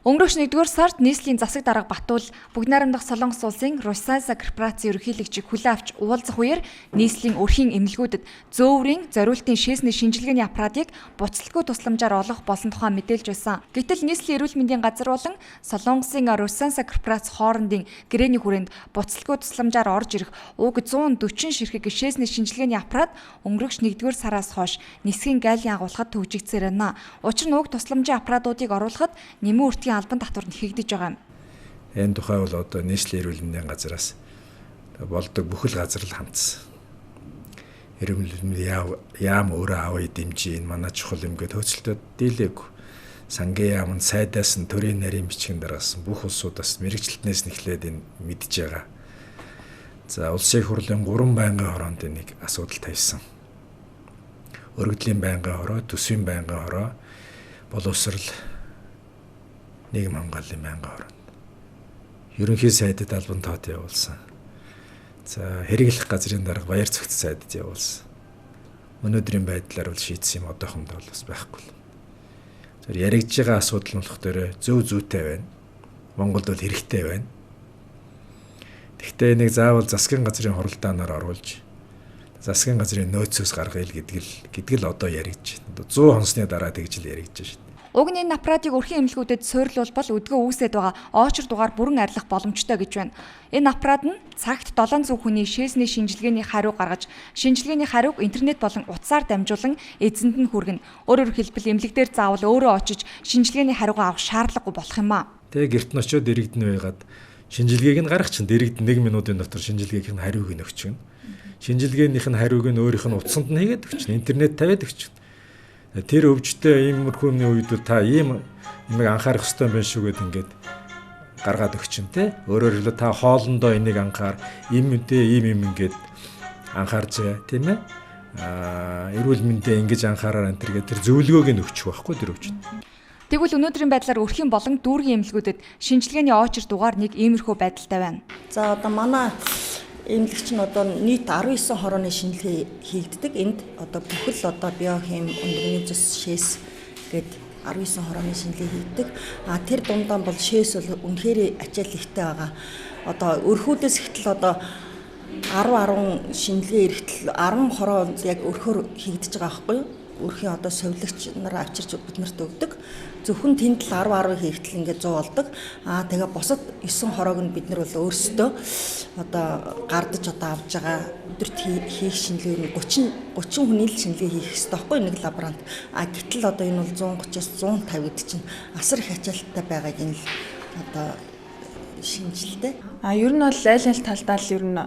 Өнгөрөх 1-р сард нийслэлийн засаг дарга Батуул Бүгд найрамдах Солонгос улсын Russensa корпорацийн ерөнхийлөгчийг хүлээн авч уулзах үеэр нийслэлийн өрхийн эмнэлгүүдэд зөөврийн зориултын шээсний шинжилгээний аппаратыг буцалтгүй тусламжаар олох болсон тухай мэдээлж байсан. Гэтэл нийслэлийн эрүүл мэндийн газар болон Солонгосын Russensa корпорац хоорондын гэрээний хүрээнд буцалтгүй тусламжаар орж ирэх уг 140 ширхэг шээсний шинжилгээний аппарат өнгөрөх 1-р сараас хойш нисхийн гайлын агуулгад төвжигдсээр байна. Учир нь уг тусламжийн аппаратуудыг оруулахад нэмэн өртгийн албан татвар нь хийгдэж байгаа юм. Энэ тухай бол одоо нийслэлийн эрүүл мэндийн газраас болдог бүхэл газар л хандсан. Эрүүл мэндийн яам өөрөө аваа дэмжиж энэ манай чухал юм гээд хөөцөлтөд дийлээгүй. Сангийн яамд сайдаас нь төрийн нарийн бичгийн дараасан бүх улсуудаас мэрэгчлэтнээс нэхлээд энэ мэдж байгаа. За улсын их хурлын 3 байнгын хороонд энийг асуудал тавьсан. Өргөдлийн байнгын хороо, төсвийн байнгын хороо, боловсрал нийгэм хамгааллын байнгын хороонд ерөнхий сайдад албан тоот явуулсан. За хэрэглэх газрын дарга баяр цогц сайдад явуулсан. Өнөөдрийн байдлаар бол шийдсэн юм одоохондоо бол бас байхгүй л. Тэр яригдж байгаа асуудал нь болохоор зөв зүйтэй байна. Монголд бол хэрэгтэй байна. Гэхдээ энийг заавал засгийн газрын хуралдаанаар оруулж засгийн газрын нөөцөөс гаргая л гэдэг л одоо яригдж байна. 100 хонсны дараа тэгж л яригдж байна. Уг нь энэ аппаратыг өрхийн эмнэлгүүдэд суйрлуулбал өдгөө үүсээд байгаа очир дугаар бүрэн арилгах боломжтой гэж байна. Энэ аппарат нь цагт 700 хүний шээсний шинжилгээний хариу гаргаж, шинжилгээний хариуг интернет болон утсаар дамжуулан эзэнд нь хүргэнэ. Өөрөөр хэлбэл эмнэлэгдэр заавал өөрөө очиж шинжилгээний хариугаа авах шаардлагагүй болох юм аа. Тэгээ гэрт нь очиод иргэдэн байгаад шинжилгээг нь гаргах чинь иргэдэн 1 минутын дотор шинжилгээх нь хариуг нь өгчихнэ. Шинжилгээнийх нь хариуг нь өөрийнх нь утсанд нь хийгээд өгчихнэ. Интернет тавиад өгчихнэ. Тэр өвчтөе иймэрхүүний үед та ийм юмыг анхаарах хэрэгтэй байх шүү гэд ингээд гаргаад өгчин те. Өөрөөр хэлбэл та хоолндоо энийг анхаар, ийм ингээд анхаарч тийм ээ. Эрүүл мэндэ ингэж анхаараар энэ тэр зөвлөгөөг нь өгчих байхгүй тэр өвчтөе. Тэгвэл өнөөдрийн байдлаар өрхийн болон дүүргийн эмнэлгүүдэд шинжилгээний очир дугаар нэг иймэрхүү байдалтай байна. За одоо манай эмнэлэгч нь одоо нийт 19 хорооны шинжилгээ хийгддэг. Энд одоо бүхэл одоо биохим, өндөрний цус, шээс гээд 19 хорооны шинжилгээ хийгддэг. Тэр дундаа бол шээс бол үнэхээр ачаал ихтэй байгаа. Одоо өрхүүдээс ихтэл одоо 10 шинжилгээ эрэхтэл 10 хороо яг өрхөөр хийгдэж байгаа байхгүй юу? Өрхийн одоо совилогч нар авчирч биднэрт өгдөг. Зөвхөн тэнд л 10 хийгтэл ингээд 100 болдог. Тэгээ босод 9 хороог нь бид нар бол өөрсдөө одоо гардаж одоо авж байгаа өдөрт хийх шинжилгээ нь 30 хүний л шинжилгээ хийх хэрэгтэй байхгүй нэг лаборант. Гэтэл одоо энэ бол 130-аас 150 гэдэг чинь асар их ачаалттай байгааг энэ л одоо шинжилтэй. Ер нь бол аль талдаа л ер нь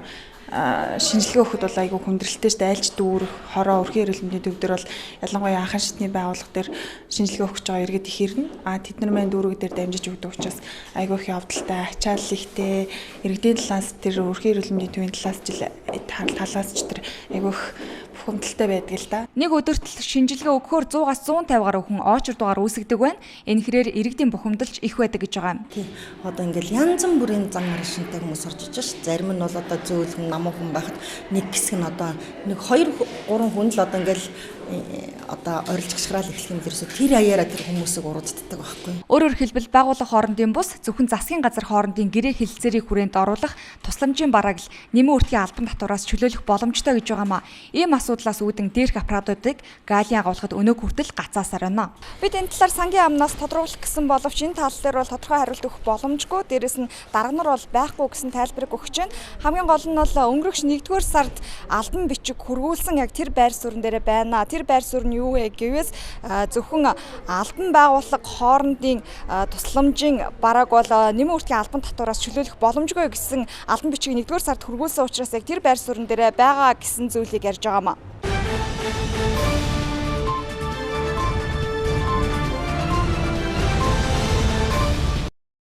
шинжилгээ өгөхөд бол айгүй хүндрэлтэй шүү дээ. Айлч дүүрэх, хороо, өрхийн эрүүл мэндийн төв дээр бол ялангуяа анхан шатны байгууллага дээр шинжилгээ өгч байгаа иргэд их ирнэ. Тэд нар маань дүүрэг дээр дамжиж өгдөг учраас айгүй их явдалтай, ачаал ихтэй, иргэдийн талаас тэр өрхийн эрүүл мэндийн төвийн талаас ч тэр айгүй их бухимдалтай байдаг л да. Нэг өдөрт шинжилгээ өгөхөөр 100-аас 150 гаруй хүн очир дугаар үүсгдэг байна. Энэ хэрээр иргэдийн бухимдалч их байдаг гэж байгаа юм. Тийм. Одоо ингээл янз бүрийн зан аршинтай хүмүүс орж иж ш. Зарим нь бол одоо зөөлгөн намуу хүн байхад нэг хэсэг нь одоо нэг 2-3 хүн л одоо ингээл одоо орилж гашгаал эхлэх юм дээрээс тэр аяараа тэр хүмүүсийг урууддаг байхгүй. Өөрөөр хэлбэл байгууллага хоорондын бус зөвхөн засгийн газар хоорондын гэрээ хэлэлцээрийн хүрээнд оруулах тусламжийн барааг л нэмэн өртгийн албан татвараас чөлөөлөх боломжтой гэж байгаамаа. Ийм асуудлаас үүдэн дээрх аппаратуудыг галийн агуулгад өнөө хүртэл гацаасаар байна. Бид энэ талаар сангийн амнаас тодруулах гэсэн боловч энэ тал дээр бол тодорхой хариулт өгөх боломжгүй. Дээрээс нь дарга нар бол байхгүй гэсэн тайлбарыг өгч байна. Хамгийн гол нь бол өнгөрөх 1-р сард албан бичиг хургуулсан яг тэр байр суурин дээр байна. Тэр байр суурь нь юу вэ гэвээс зөвхөн албан байгууллага хоорондын тусламжийн барааг бол нэмэн өртгийн албан татвараас чөлөөлөх боломжгүй гэсэн албан бичгийг 1-р сард хургуулсан учраас яг тэр байр суурин дээр байгаа гэсэн зүйлийг ярьж байгаамаа.